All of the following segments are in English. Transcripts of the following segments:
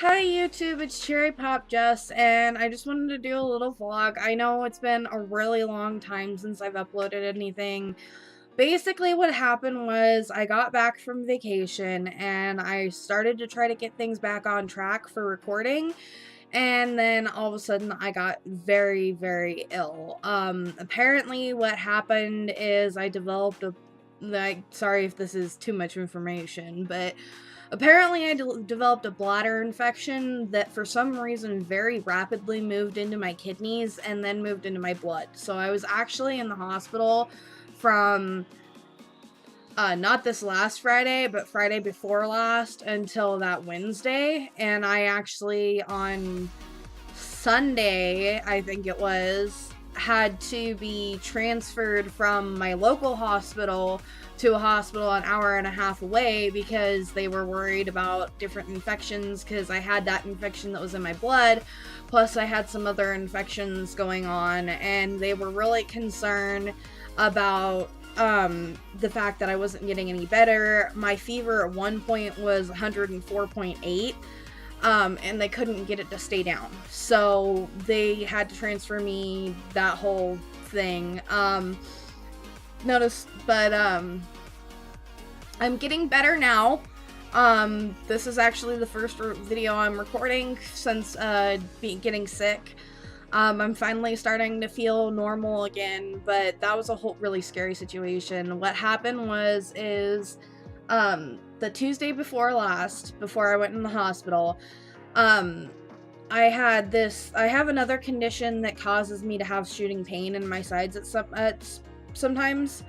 Hi YouTube, it's Cherry Pop Jess, and I just wanted to do a little vlog. I know it's been a really long time since I've uploaded anything. Basically what happened was I got back from vacation and I started to try to get things back on track for recording, and then all of a sudden I got very, very ill. Apparently what happened is I developed a, like, sorry if this is too much information, but apparently I developed a bladder infection that for some reason very rapidly moved into my kidneys and then moved into my blood. So I was actually in the hospital from not this last Friday, but Friday before last until that Wednesday. And I actually, on Sunday, I think it was, had to be transferred from my local hospital to a hospital an hour and a half away because they were worried about different infections because I had that infection that was in my blood, plus I had some other infections going on, and they were really concerned about the fact that I wasn't getting any better. My fever at one point was 104.8, and they couldn't get it to stay down, so they had to transfer me, that whole thing. I'm getting better now. This is actually the first video I'm recording since getting sick. I'm finally starting to feel normal again, but that was a whole really scary situation. What happened is the Tuesday before last, before I went in the hospital, I have another condition that causes me to have shooting pain in my sides sometimes.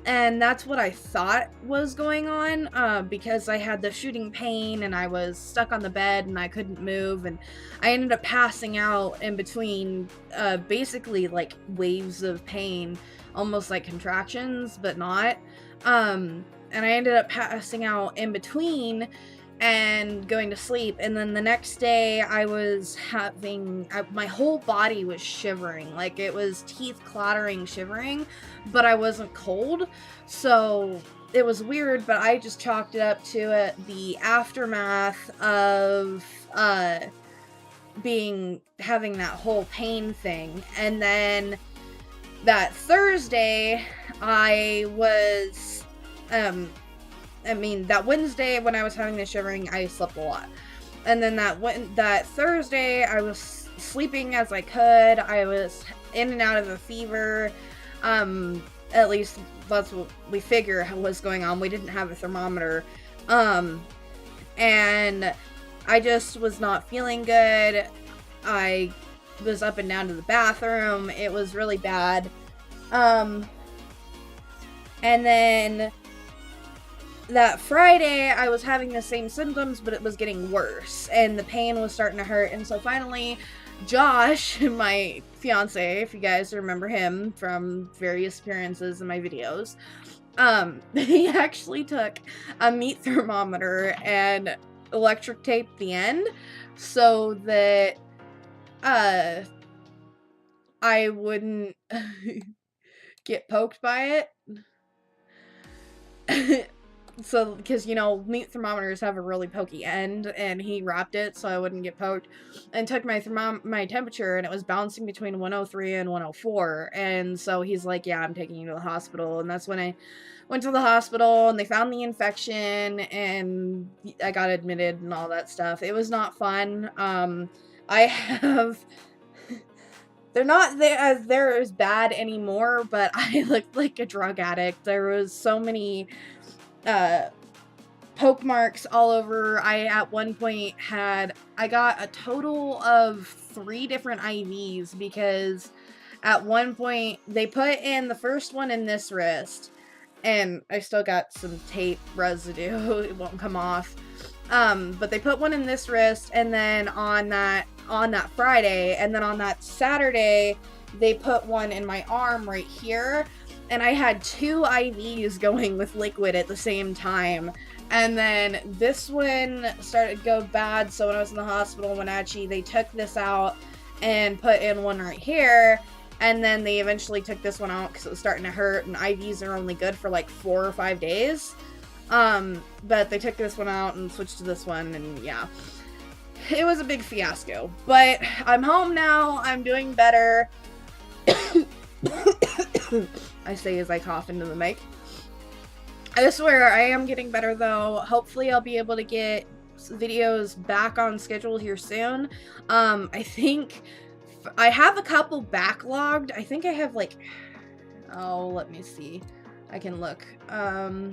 And that's what I thought was going on, because I had the shooting pain and I was stuck on the bed and I couldn't move, and I ended up passing out in between, basically like waves of pain, almost like contractions, but not. And I ended up passing out in between and going to sleep, and then the next day I was having, my whole body was shivering, like it was teeth clattering shivering, but I wasn't cold, so it was weird. But I just chalked it up to the aftermath of having that whole pain thing. And then that Thursday I was that Wednesday when I was having the shivering, I slept a lot. And then that Thursday, I was sleeping as I could. I was in and out of a fever. At least that's what we figure was going on. We didn't have a thermometer. And I just was not feeling good. I was up and down to the bathroom. It was really bad. And then that Friday, I was having the same symptoms, but it was getting worse, and the pain was starting to hurt. And so finally, Josh, my fiance, if you guys remember him from various appearances in my videos, he actually took a meat thermometer and electric taped the end so that I wouldn't get poked by it. So, because, you know, meat thermometers have a really pokey end, and he wrapped it so I wouldn't get poked, and took my temperature, and it was bouncing between 103 and 104, and so he's like, yeah, I'm taking you to the hospital. And that's when I went to the hospital, and they found the infection, and I got admitted and all that stuff. It was not fun. I have... they're as bad anymore, but I looked like a drug addict. There was so many poke marks all over. I at one point I got a total of 3 different IVs, because at one point they put in the first one in this wrist, and I still got some tape residue. It won't come off. But they put one in this wrist, and then on that Friday, and then on that Saturday they put one in my arm right here. And I had 2 IVs going with liquid at the same time. And then this one started to go bad, so when I was in the hospital in Wenatchee, they took this out and put in one right here. And then they eventually took this one out because it was starting to hurt, and IVs are only good for like 4 or 5 days. But they took this one out and switched to this one, and yeah. it was a big fiasco, but I'm home now. I'm doing better. I say as I cough into the mic. I swear I am getting better though. Hopefully I'll be able to get videos back on schedule here soon. I think I have a couple backlogged. I think I have like, oh, let me see. I can look. I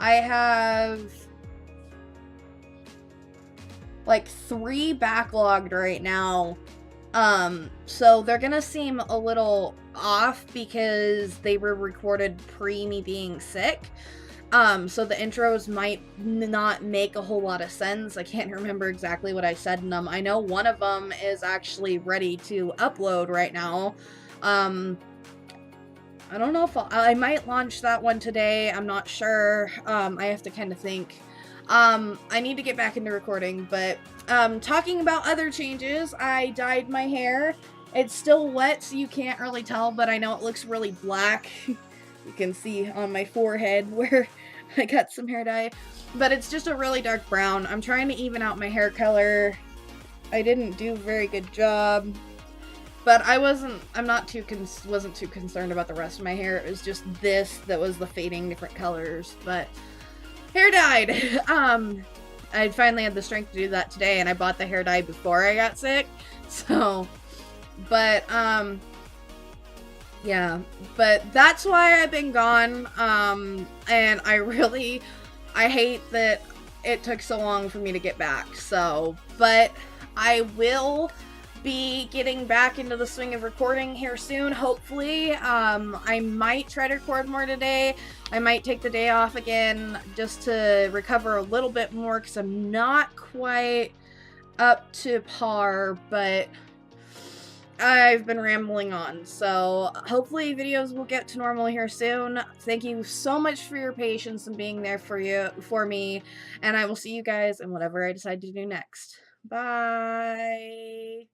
have like 3 backlogged right now. So they're gonna seem a little off because they were recorded pre me being sick. So the intros might not make a whole lot of sense. I can't remember exactly what I said in them. I know one of them is actually ready to upload right now. I don't know if I might launch that one today. I'm not sure. I have to kind of think. I need to get back into recording, but talking about other changes, I dyed my hair. It's still wet, so you can't really tell, but I know it looks really black. You can see on my forehead where I got some hair dye, but it's just a really dark brown. I'm trying to even out my hair color. I didn't do a very good job, but wasn't too concerned about the rest of my hair. It was just this that was the fading different colors, but hair dyed. I finally had the strength to do that today, and I bought the hair dye before I got sick, so, but, yeah, but that's why I've been gone, and I hate that it took so long for me to get back, so, but I will be getting back into the swing of recording here soon, hopefully. I might try to record more today. I might take the day off again just to recover a little bit more because I'm not quite up to par, but I've been rambling on, so hopefully videos will get to normal here soon. Thank you so much for your patience and being there for me, and I will see you guys in whatever I decide to do next. Bye!